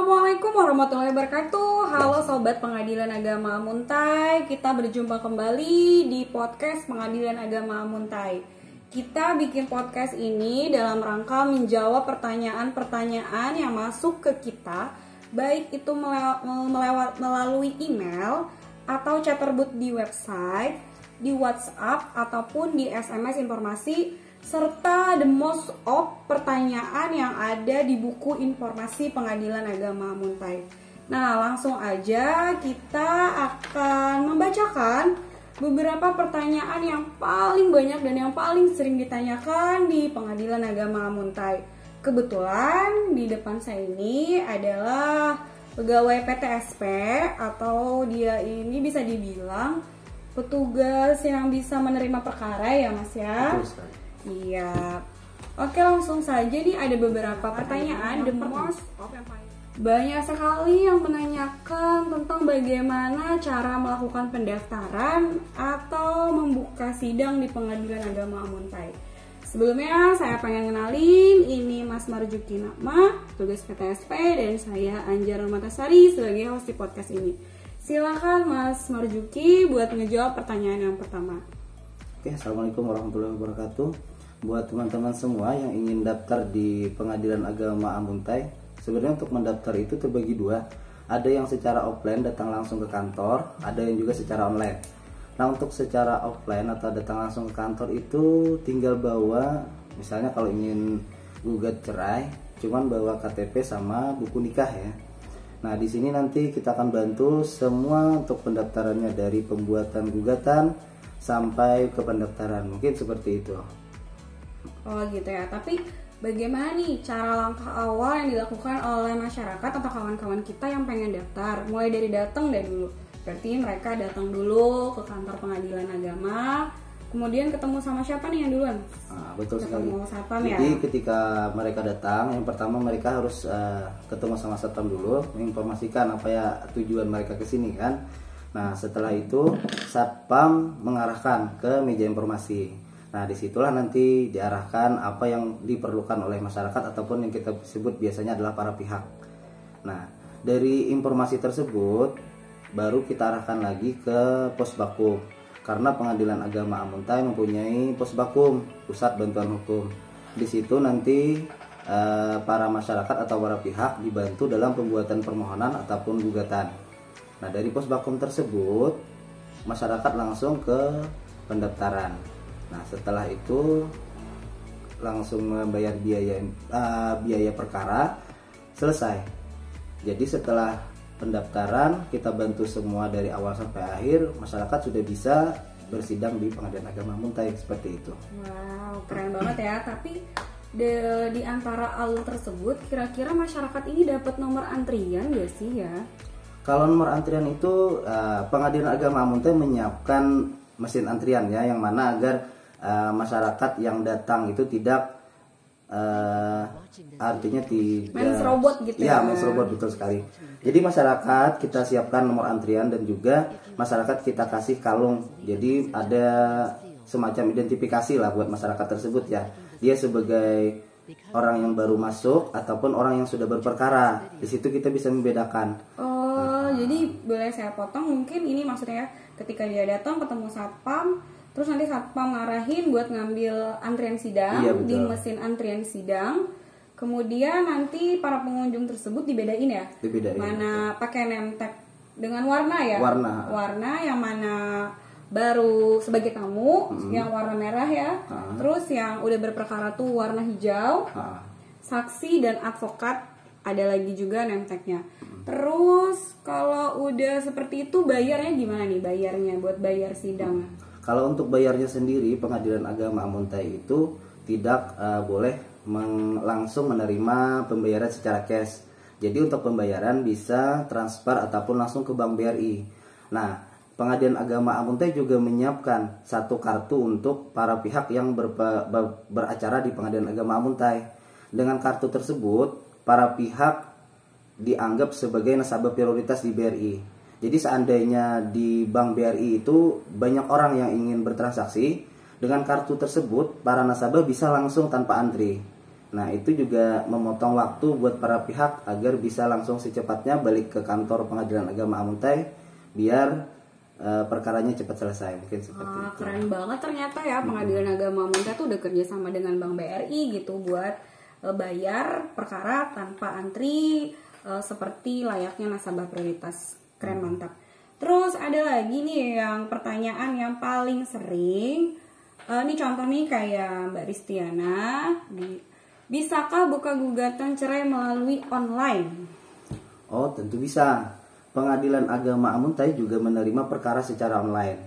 Assalamualaikum warahmatullahi wabarakatuh. Halo Sobat Pengadilan Agama Amuntai. Kita berjumpa kembali di podcast Pengadilan Agama Amuntai. Kita bikin podcast ini dalam rangka menjawab pertanyaan-pertanyaan yang masuk ke kita, baik itu melalui email atau chat terbut di website, di WhatsApp ataupun di SMS informasi, serta the most of pertanyaan yang ada di buku informasi Pengadilan Agama Amuntai. Nah, langsung aja kita akan membacakan beberapa pertanyaan yang paling banyak dan yang paling sering ditanyakan di Pengadilan Agama Amuntai. Kebetulan di depan saya ini adalah pegawai PTSP, atau dia ini bisa dibilang petugas yang bisa menerima perkara ya Mas ya. Betul sekali. Iya. Oke, langsung saja nih ada beberapa pertanyaan. Banyak sekali yang menanyakan tentang bagaimana cara melakukan pendaftaran atau membuka sidang di Pengadilan Agama Amuntai. Sebelumnya saya pengen kenalin, ini Mas Marjuki Nakma, tugas PTSP, dan saya Anjar Matasari sebagai host di podcast ini. Silakan Mas Marjuki buat ngejawab pertanyaan yang pertama. Oke, Assalamualaikum warahmatullahi wabarakatuh. Buat teman-teman semua yang ingin daftar di Pengadilan Agama Amuntai, sebenarnya untuk mendaftar itu terbagi dua. Ada yang secara offline datang langsung ke kantor, ada yang juga secara online. Nah, untuk secara offline atau datang langsung ke kantor itu tinggal bawa, misalnya kalau ingin gugat cerai, cuman bawa KTP sama buku nikah ya. Nah, di sini nanti kita akan bantu semua untuk pendaftarannya, dari pembuatan gugatan sampai ke pendaftaran. Mungkin seperti itu. Oh gitu ya, tapi bagaimana nih cara langkah awal yang dilakukan oleh masyarakat atau kawan-kawan kita yang pengen daftar? Mulai dari datang deh dulu. Berarti mereka datang dulu ke kantor Pengadilan Agama, kemudian ketemu sama siapa nih yang duluan? Betul sekali. Ketemu satpam ya? Jadi ketika mereka datang, yang pertama mereka harus ketemu sama satpam dulu, menginformasikan apa ya tujuan mereka ke sini kan. Nah, setelah itu satpam mengarahkan ke meja informasi. Nah, disitulah nanti diarahkan apa yang diperlukan oleh masyarakat ataupun yang kita sebut biasanya adalah para pihak. Nah, dari informasi tersebut baru kita arahkan lagi ke Posbakum, karena Pengadilan Agama Amuntai mempunyai Posbakum, Pusat Bantuan Hukum. Di situ nanti para masyarakat atau para pihak dibantu dalam pembuatan permohonan ataupun gugatan. Nah, dari Posbakum tersebut masyarakat langsung ke pendaftaran. Nah, setelah itu langsung membayar biaya perkara, selesai. Jadi setelah pendaftaran kita bantu semua dari awal sampai akhir, masyarakat sudah bisa bersidang di Pengadilan Agama Amuntai seperti itu. Wow, keren banget ya. Tapi di antara alur tersebut, kira-kira masyarakat ini dapat nomor antrian gak sih ya? Kalau nomor antrian itu Pengadilan Agama Amuntai menyiapkan mesin antrian ya, yang mana agar masyarakat yang datang itu tidak artinya tidak main serobot gitu ya? Main serobot, betul sekali. Jadi masyarakat kita siapkan nomor antrian dan juga masyarakat kita kasih kalung. Jadi ada semacam identifikasi lah buat masyarakat tersebut ya. Dia sebagai orang yang baru masuk ataupun orang yang sudah berperkara. Di situ kita bisa membedakan. Jadi boleh saya potong, mungkin ini maksudnya ketika dia datang ketemu satpam, terus nanti satpam ngarahin buat ngambil antrian sidang. Iya, di mesin antrian sidang. Kemudian nanti para pengunjung tersebut dibedain ya. Dibedain. Mana pakai name tag dengan warna ya. Warna yang mana baru sebagai tamu, yang warna merah ya. Terus yang udah berperkara tuh warna hijau. Saksi dan advokat ada lagi juga name tagnya. Terus kalau udah seperti itu bayarnya gimana nih, bayarnya buat bayar sidang? Kalau untuk bayarnya sendiri, Pengadilan Agama Amuntai itu tidak boleh langsung menerima pembayaran secara cash. Jadi untuk pembayaran bisa transfer ataupun langsung ke Bank BRI. Nah, Pengadilan Agama Amuntai juga menyiapkan satu kartu untuk para pihak yang beracara di Pengadilan Agama Amuntai. Dengan kartu tersebut, para pihak dianggap sebagai nasabah prioritas di BRI. Jadi seandainya di Bank BRI itu banyak orang yang ingin bertransaksi, dengan kartu tersebut para nasabah bisa langsung tanpa antri. Nah, itu juga memotong waktu buat para pihak agar bisa langsung secepatnya balik ke kantor Pengadilan Agama Amuntai biar perkaranya cepat selesai. Mungkin seperti itu. Keren banget ternyata ya, Pengadilan Agama Amuntai tuh udah kerjasama dengan Bank BRI gitu buat bayar perkara tanpa antri, seperti layaknya nasabah prioritas. Keren, mantap. Terus ada lagi nih yang pertanyaan yang paling sering. Ini contoh nih kayak Mbak Ristiana, bisakah buka gugatan cerai melalui online? Oh, tentu bisa. Pengadilan Agama Amuntai juga menerima perkara secara online.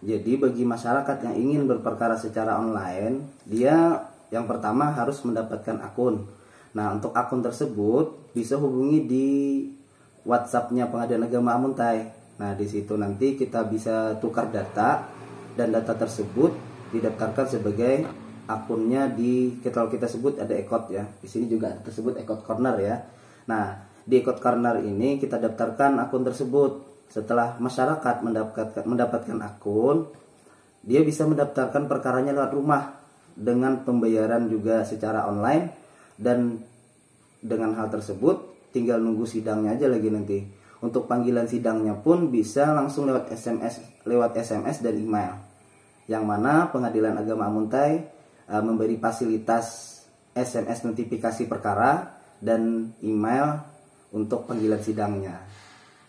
Jadi bagi masyarakat yang ingin berperkara secara online, dia yang pertama harus mendapatkan akun. Nah, untuk akun tersebut bisa hubungi di WhatsApp-nya Pengadilan Agama Amuntai. Nah, di situ nanti kita bisa tukar data dan data tersebut didaftarkan sebagai akunnya kalau kita sebut ada ekot ya. Di sini juga tersebut ekot corner ya. Nah, di ekot corner ini kita daftarkan akun tersebut. Setelah masyarakat mendapatkan akun, dia bisa mendaftarkan perkaranya lewat rumah dengan pembayaran juga secara online, dan dengan hal tersebut tinggal nunggu sidangnya aja lagi nanti. Untuk panggilan sidangnya pun bisa langsung lewat SMS dan email. Yang mana Pengadilan Agama Amuntai memberi fasilitas SMS notifikasi perkara dan email untuk panggilan sidangnya.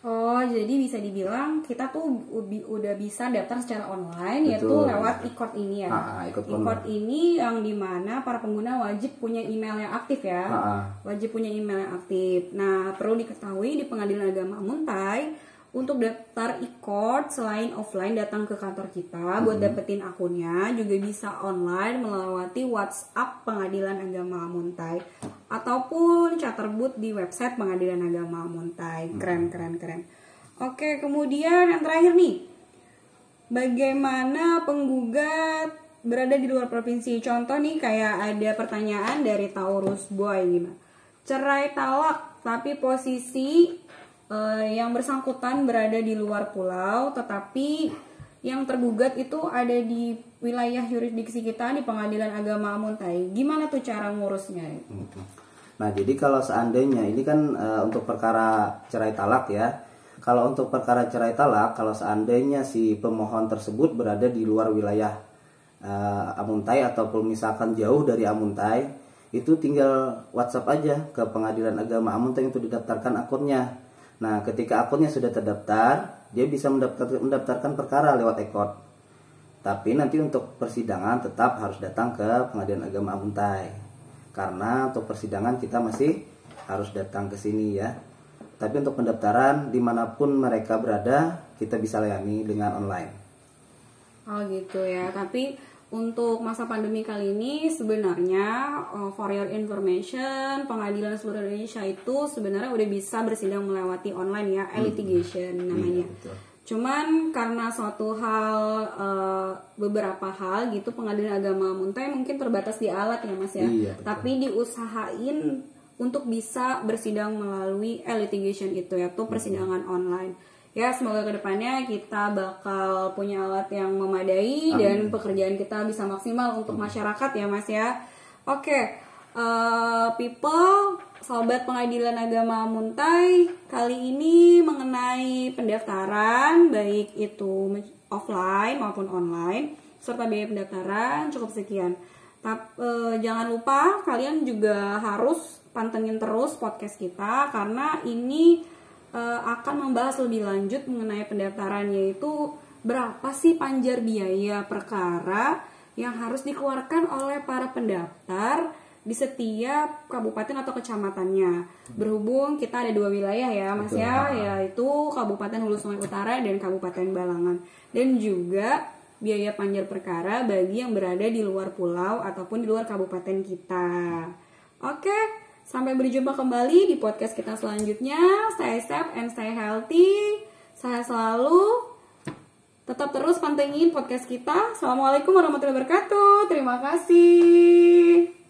Oh, jadi bisa dibilang kita tuh udah bisa daftar secara online. Betul. Yaitu lewat ikot ini ya. Ikot ini yang dimana para pengguna wajib punya email yang aktif ya. Wajib punya email yang aktif. Nah, perlu diketahui di Pengadilan Agama Amuntai, untuk daftar ikot selain offline datang ke kantor kita buat dapetin akunnya, juga bisa online melewati WhatsApp Pengadilan Agama Amuntai ataupun chat terbut di website Pengadilan Agama Amuntai. Keren. Oke, kemudian yang terakhir nih, bagaimana penggugat berada di luar provinsi? Contoh nih kayak ada pertanyaan dari Taurus Boy gimana? Cerai talak tapi posisi yang bersangkutan berada di luar pulau, tetapi yang tergugat itu ada di wilayah yurisdiksi kita di Pengadilan Agama Amuntai. Gimana tuh cara ngurusnya? Nah, jadi kalau seandainya ini kan untuk perkara cerai talak ya. Kalau untuk perkara cerai talak, kalau seandainya si pemohon tersebut berada di luar wilayah Amuntai ataupun misalkan jauh dari Amuntai, itu tinggal WhatsApp aja ke Pengadilan Agama Amuntai untuk didaftarkan akunnya. Nah, ketika akunnya sudah terdaftar, dia bisa mendaftarkan perkara lewat ekot. Tapi nanti untuk persidangan tetap harus datang ke Pengadilan Agama Amuntai. Karena untuk persidangan kita masih harus datang ke sini ya. Tapi untuk pendaftaran dimanapun mereka berada, kita bisa layani dengan online. Oh gitu ya, tapi untuk masa pandemi kali ini sebenarnya for your information, pengadilan seluruh Indonesia itu sebenarnya udah bisa bersidang melewati online ya, e-litigation namanya. Cuman karena suatu hal, beberapa hal gitu, Pengadilan Agama Amuntai mungkin terbatas di alat ya Mas ya. Tapi diusahain untuk bisa bersidang melalui e-litigation itu, yaitu persidangan online. Ya, semoga kedepannya kita bakal punya alat yang memadai. Amin. Dan pekerjaan kita bisa maksimal untuk masyarakat ya Mas ya. Oke, people, sobat Pengadilan Agama Amuntai, kali ini mengenai pendaftaran baik itu offline maupun online serta biaya pendaftaran cukup sekian. Jangan lupa kalian juga harus pantengin terus podcast kita, karena ini akan membahas lebih lanjut mengenai pendaftaran, yaitu berapa sih panjar biaya perkara yang harus dikeluarkan oleh para pendaftar di setiap kabupaten atau kecamatannya. Berhubung kita ada 2 wilayah ya Mas ya, yaitu Kabupaten Hulu Sungai Utara dan Kabupaten Balangan. Dan juga biaya panjar perkara bagi yang berada di luar pulau ataupun di luar kabupaten kita. Oke. Sampai berjumpa kembali di podcast kita selanjutnya. Stay safe and stay healthy. Saya selalu tetap terus pantengin podcast kita. Assalamualaikum warahmatullahi wabarakatuh. Terima kasih.